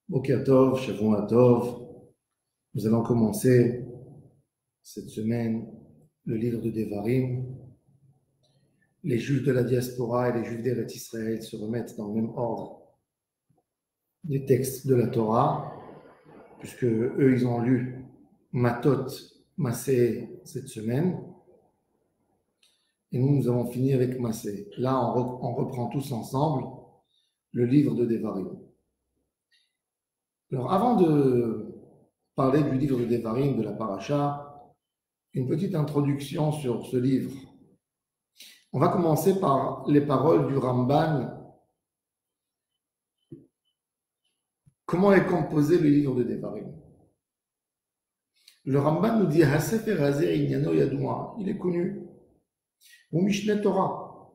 Boker Tov, Shavua Tov. Nous allons commencer cette semaine le livre de Devarim. Les Juifs de la diaspora et les Juifs d'Eretz Israël se remettent dans le même ordre des textes de la Torah, puisque eux, ils ont lu Matot, Massé cette semaine. Et nous allons finir avec Massé. Là, on reprend tous ensemble le livre de Devarim. Alors, avant de parler du livre de Devarim, de la Paracha, une petite introduction sur ce livre. On va commencer par les paroles du Ramban. Comment est composé le livre de Devarim? Le Ramban nous dit Hasefer Hazeh Inyano Yadoua. Il est connu. Ou Mishneh Torah.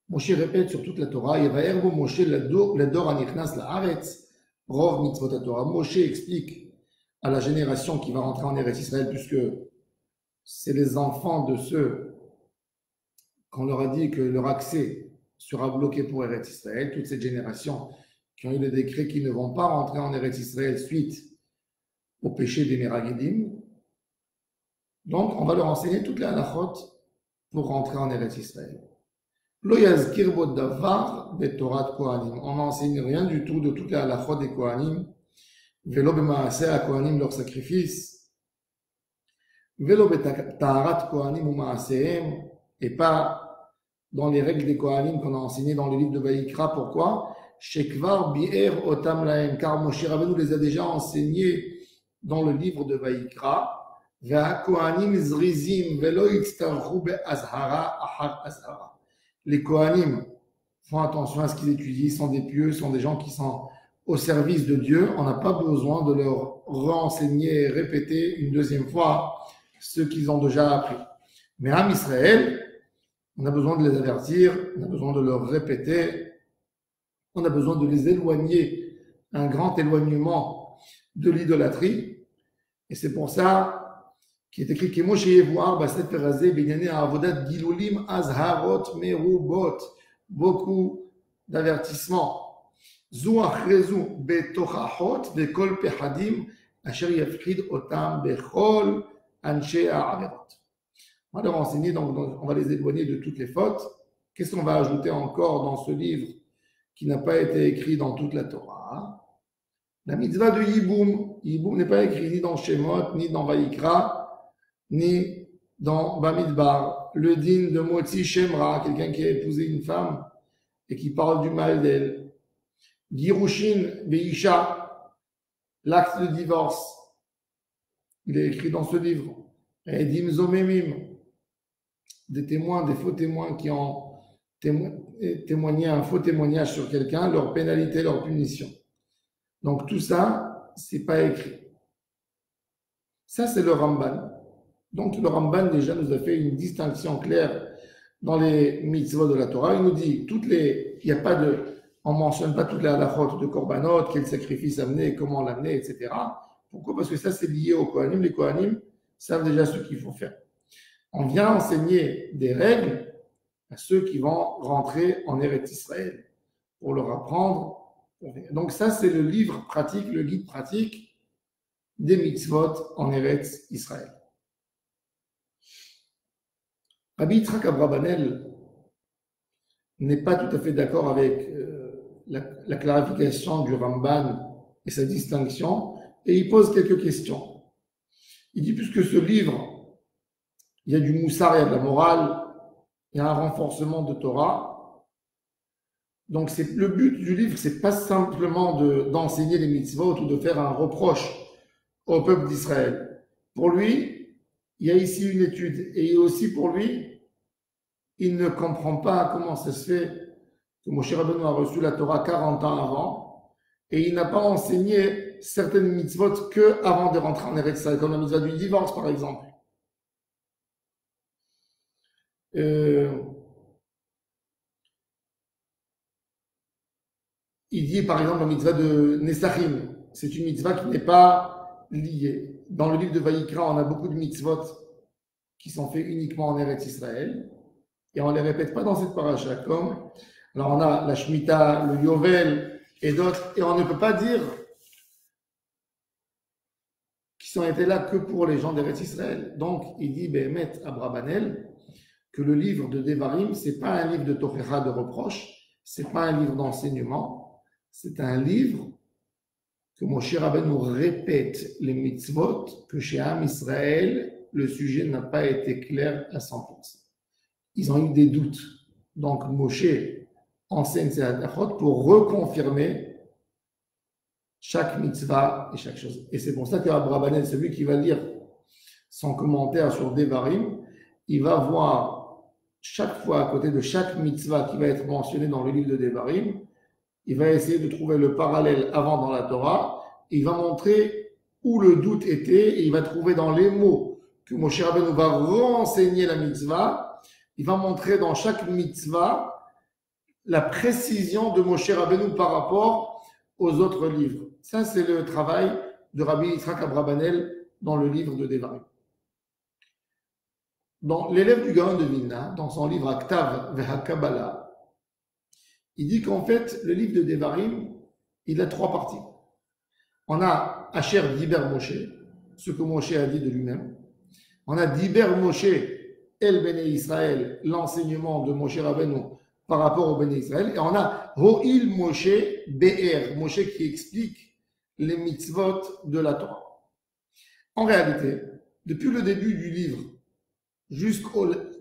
Moshe répète sur toute la Torah Yevaer bo Moshe lador anichnas laaretz rov mitzvot Torah. Moshe explique à la génération qui va rentrer en Eretz Israël, puisque c'est les enfants de ceux qu'on leur a dit que leur accès sera bloqué pour Eretz Israël, toute cette génération qui ont eu le décret qu'ils ne vont pas rentrer en Eretz Israël suite au péché des Meragedim. Donc, on va leur enseigner toutes les halachot pour rentrer en Eretz Israël. Lo yazkir bo davar betorat kohanim. On n'enseigne rien du tout de toutes les halachot des kohanim. Velo b'maaseh ha-kohanim, leur sacrifice. Velo b'taharat kohanim ou maasehem. Et pas dans les règles des kohanim qu'on a enseignées dans le livre de Vaïkra. Pourquoi? Shekvar bi'er otam lahem. Car Moshe Rabbeinu les a déjà enseignés dans le livre de Vaïkra. Ve'ha-kohanim zrizim velo yitztarchu be'azhara ahar azhara. Les kohanim font attention à ce qu'ils étudient, sont des pieux, sont des gens qui sont au service de Dieu. On n'a pas besoin de leur renseigner et répéter une deuxième fois ce qu'ils ont déjà appris. Mais Am Israël, on a besoin de les avertir, on a besoin de leur répéter, on a besoin de les éloigner, un grand éloignement de l'idolâtrie. Et c'est pour ça qu'il est écrit Kemo sheyevuar basefer hazeh b'inyanei avodat gilulim azharot merubot, beaucoup d'avertissements. Zu achrezu betochachot vekol pechadim asher yafkid otam bechol anshe ha'averot. On va leur enseigner, donc on va les éloigner de toutes les fautes. Qu'est-ce qu'on va ajouter encore dans ce livre qui n'a pas été écrit dans toute la Torah? La mitzvah de Yiboum. Yiboum n'est pas écrit ni dans Shemot, ni dans Vaïkra, ni dans Bamidbar. Le din de Motzi Shemra, quelqu'un qui a épousé une femme et qui parle du mal d'elle. Girushin Beisha, l'acte de divorce. Il est écrit dans ce livre. Edim Zomemim, des témoins, des faux témoins qui ont témoigné un faux témoignage sur quelqu'un, leur pénalité, leur punition. Donc tout ça, c'est pas écrit. Ça, c'est le Ramban. Donc le Ramban déjà nous a fait une distinction claire dans les mitzvot de la Torah. Il nous dit il n'y a pas de, on mentionne pas toutes les halachot de korbanot, quel sacrifice amener, comment l'amener, etc. Pourquoi? Parce que ça, c'est lié aux kohanim. Les kohanim savent déjà ce qu'il faut faire. On vient enseigner des règles à ceux qui vont rentrer en Eretz Israël pour leur apprendre. Donc ça, c'est le livre pratique, le guide pratique des mitzvot en Eretz Israël. Rabbi Yitzhak Abrabanel n'est pas tout à fait d'accord avec la clarification du Ramban et sa distinction, et il pose quelques questions. Il dit, puisque ce livre, il y a du moussar, il y a de la morale, il y a un renforcement de Torah. Donc le but du livre, c'est pas simplement d'enseigner les mitzvot ou de faire un reproche au peuple d'Israël. Pour lui, il y a ici une étude, et aussi pour lui, il ne comprend pas comment ça se fait que Moshe Rabbeinu a reçu la Torah 40 ans avant, et il n'a pas enseigné certaines mitzvot que avant de rentrer en Eretz Israël, comme la mitzvah du divorce, par exemple. Il dit par exemple la mitzvah de Nesachim, c'est une mitzvah qui n'est pas liée. Dans le livre de Vaïkra, on a beaucoup de mitzvot qui sont faits uniquement en Eretz Israël, et on ne les répète pas dans cette paracha. Alors on a la Shemitah, le Yovel, et d'autres. Et on ne peut pas dire qu'ils ont été là que pour les gens d'Eretz Israël. Donc, il dit, Behemet Abrabanel, que le livre de Devarim, c'est pas un livre de Torah de reproche, c'est pas un livre d'enseignement, c'est un livre que Moshe Rabbeinu nous répète les mitzvot, que chez Am Israël, le sujet n'a pas été clair à 100%. Ils ont eu des doutes. Donc, Moshe enseigne ces halachot pour reconfirmer chaque mitzvah et chaque chose. Et c'est pour ça qu'Abrabanel, celui qui va lire son commentaire sur Devarim, il va voir chaque fois à côté de chaque mitzvah qui va être mentionné dans le livre de Devarim, il va essayer de trouver le parallèle avant dans la Torah, il va montrer où le doute était, et il va trouver dans les mots que Moshe Rabbeinu va renseigner la mitzvah, il va montrer dans chaque mitzvah la précision de Moshe Rabbeinu par rapport aux autres livres. Ça, c'est le travail de Rabbi Yitzhak Abrabanel dans le livre de Devarim. Dans l'élève du Gaon de Vilna, dans son livre Aktav Ve'Hakabbalah, il dit qu'en fait, le livre de Devarim, il a trois parties. On a Asher Diber Moshe, ce que Moshe a dit de lui-même. On a Diber Moshe El Bene Israël, l'enseignement de Moshe Rabbeinu par rapport au Bene Israël. Et on a Ho'il Moshe Be'er, Moshe qui explique les mitzvot de la Torah. En réalité, depuis le début du livre, jusqu'à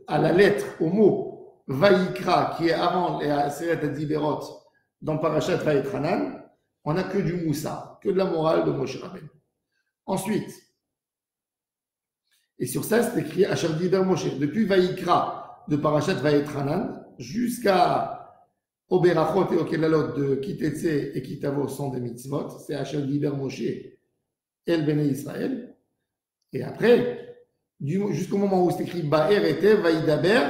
la lettre, au mot Vaïkra, qui est avant les Aseret Diberot, dans Parashat Vaïtranan, on n'a que du Moussa, que de la morale de Moshe Rabbeinu. Ensuite, et sur ça, c'est écrit Asher Diber Moshe, depuis Vaïkra de Parashat Vaïtranan, jusqu'à Oberachot et Okelalot de Kitetse et Kitavo sont des mitzvot, c'est Asher Diber Moshe, El Bene Israël. Et après, jusqu'au moment où c'est écrit Ba'er et Tev Vaïdaber,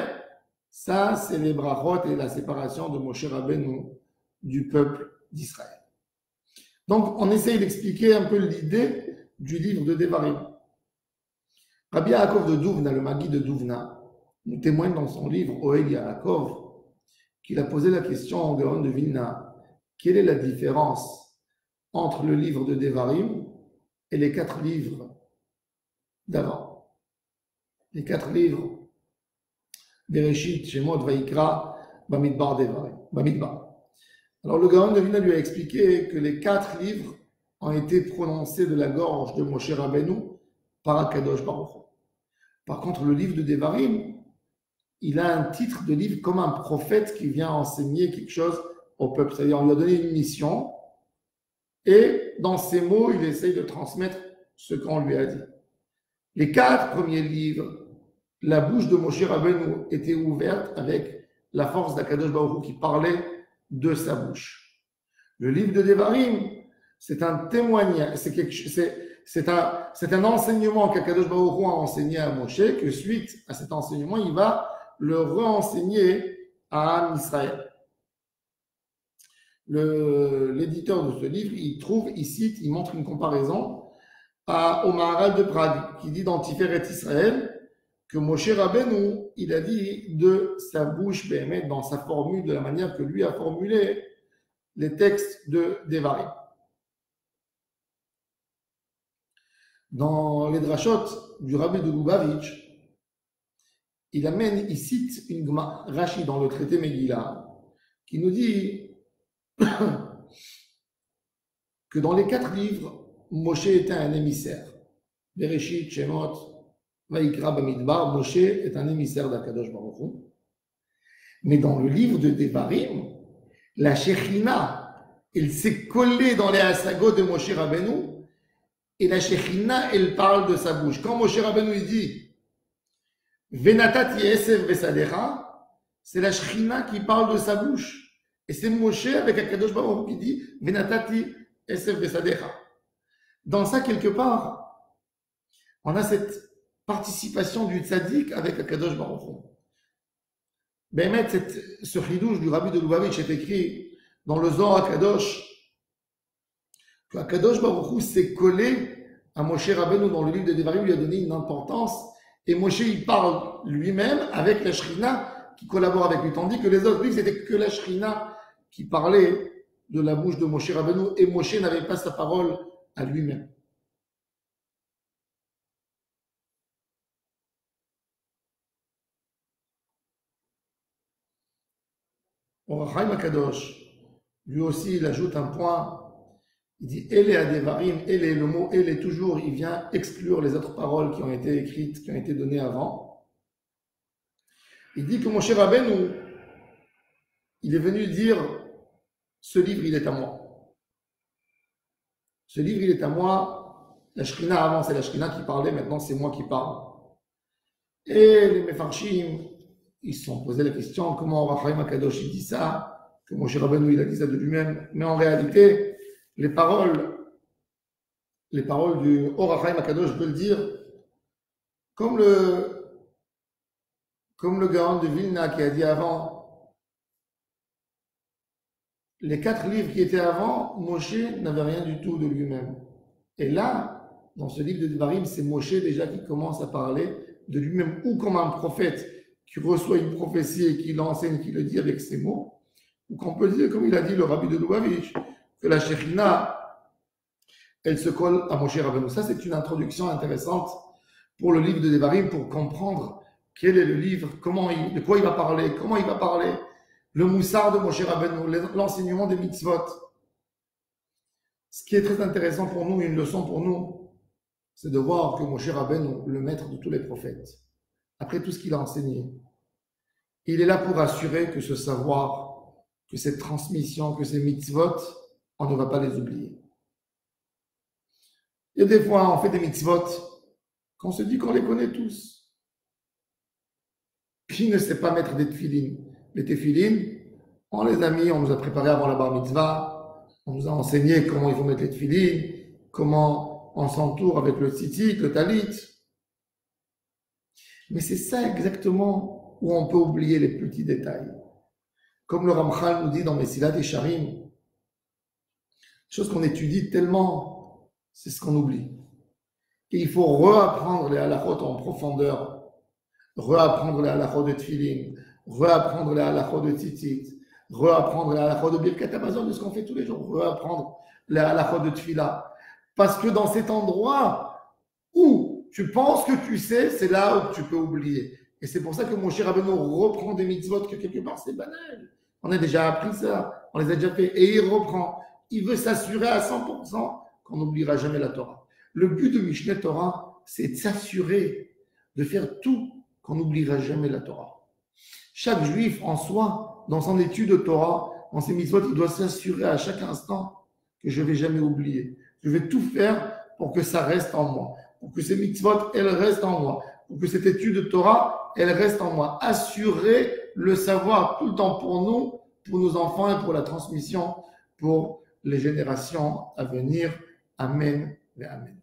ça c'est les brachot et la séparation de Moshe Rabbeinu du peuple d'Israël. Donc on essaye d'expliquer un peu l'idée du livre de Devarim. Rabbi Yaakov de Douvna, le Magui de Douvna, nous témoigne dans son livre Ohel Yaakov qu'il a posé la question au Gaon de Vilna, quelle est la différence entre le livre de Devarim et les 4 livres d'avant? Les 4 livres, Bereshit, Shemot, Vaïkra, Bamidbar, Devarim, Bamidbar. Alors le Gaon de Vilna lui a expliqué que les 4 livres ont été prononcés de la gorge de Moshe Rabbeinu par Akadosh Baruch Hu. Par contre, le livre de Devarim, il a un titre de livre comme un prophète qui vient enseigner quelque chose au peuple. C'est-à-dire, on lui a donné une mission et dans ses mots, il essaye de transmettre ce qu'on lui a dit. Les 4 premiers livres, la bouche de Moshe Rabbeinu était ouverte avec la force d'Akadosh Baruch Hu qui parlait de sa bouche. Le livre de Devarim, c'est un témoignage, c'est un enseignement qu'Akadosh Baruch Hu a enseigné à Moshe, que suite à cet enseignement, il va le re-enseigner à Am Israël. L'éditeur de ce livre, il cite, il montre une comparaison au Maharal de Prague, qui dit dans Tiferet Israël que Moshe Rabbeinu, il a dit de sa bouche, dans sa formule, de la manière que lui a formulé les textes de Devarim. Dans les drashot du Rabbi de Lubavitch, il cite une Gemara, Rashi dans le traité Megillah, qui nous dit que dans les 4 livres, Moshe était un émissaire. Bereshit, Shemot, Vaïkra, Bamidbar, Moshe est un émissaire d'Akadosh Baruch Hu. Mais dans le livre de Devarim, la Shekhinah, elle s'est collée dans les hasagot de Moshe Rabbeinu, et la Shekhinah, elle parle de sa bouche. Quand Moshe Rabbeinu il dit Venatati esev besadecha, c'est la Shekhinah qui parle de sa bouche. Et c'est Moshe avec Akadosh Baruch Hu qui dit Venatati esev besadecha. Dans ça, quelque part, on a cette participation du tzaddik avec Akadosh Baruch Hu. Bémet, ce chidouche du Rabbi de Lubavitch est écrit dans le Zohar Akadosh, que Akadosh Baruch Hu s'est collé à Moshe Rabbeinu dans le livre de Devarim, lui a donné une importance, et Moshe il parle lui-même avec la Shrina qui collabore avec lui, tandis que les autres livres, c'était que la Shrina qui parlait de la bouche de Moshe Rabbeinu, et Moshe n'avait pas sa parole à lui-même. Or, Chaim Akadosh, lui aussi, il ajoute un point. Il dit Ele Adevarim, Ele, le mot Ele, toujours, il vient exclure les autres paroles qui ont été écrites, qui ont été données avant. Il dit que Moshe Rabbeinu, il est venu dire ce livre, il est à moi. Ce livre, il est à moi. La Shrina, avant, c'est la Shrina qui parlait, maintenant, c'est moi qui parle. Et les Mefarshim, ils se sont posé la question comment Chaim Akadosh il dit ça, que Moshe Rabbeinu il a dit ça de lui-même, mais en réalité, les paroles du Or Chaim Akadosh veulent dire comme le Gaon de Vilna qui a dit avant, les 4 livres qui étaient avant, Moshe n'avait rien du tout de lui-même. Et là, dans ce livre de Devarim, c'est Moshe déjà qui commence à parler de lui-même, ou comme un prophète qui reçoit une prophétie et qui l'enseigne, qui le dit avec ses mots, ou qu'on peut dire, comme il a dit le rabbi de Lubavitch, que la Shekhinah, elle se colle à Moshe Rabbeinu. Ça, c'est une introduction intéressante pour le livre de Devarim, pour comprendre quel est le livre, de quoi il va parler, comment il va parler, le moussard de Moshe Rabbeinu, l'enseignement des mitzvot. Ce qui est très intéressant pour nous, une leçon pour nous, c'est de voir que Moshe Rabbeinu, le maître de tous les prophètes, après tout ce qu'il a enseigné, il est là pour assurer que ce savoir, que cette transmission, que ces mitzvot, on ne va pas les oublier. Il y a des fois, on fait des mitzvot, qu'on se dit qu'on les connaît tous. Qui ne sait pas mettre des tefilines? Les tefilines, on les a mis, on nous a préparé avant la bar mitzvah, on nous a enseigné comment il faut mettre les tefilines, comment on s'entoure avec le tzitzit, le talit. Mais c'est ça exactement où on peut oublier les petits détails. Comme le Ramchal nous dit dans Mesilat Yesharim, chose qu'on étudie tellement, c'est ce qu'on oublie. Et il faut réapprendre les halachot en profondeur, réapprendre les halachot de tefilin, réapprendre les halachot de tzitzit, réapprendre les halachot de Birkat Hamazon, de ce qu'on fait tous les jours, réapprendre les halachot de tefila. Parce que dans cet endroit où tu penses que tu sais, c'est là où tu peux oublier. Et c'est pour ça que Moshe Rabbeinu reprend des mitzvot que quelque part c'est banal. On a déjà appris ça, on les a déjà fait, et il reprend. Il veut s'assurer à 100% qu'on n'oubliera jamais la Torah. Le but de Mishneh Torah, c'est de s'assurer, de faire tout qu'on n'oubliera jamais la Torah. Chaque juif en soi, dans son étude de Torah, dans ses mitzvot, il doit s'assurer à chaque instant que je ne vais jamais oublier. Je vais tout faire pour que ça reste en moi, pour que ces mitzvot, elles restent en moi, pour que cette étude de Torah, elle reste en moi. Assurer le savoir tout le temps pour nous, pour nos enfants et pour la transmission, pour les générations à venir. Amen et Amen.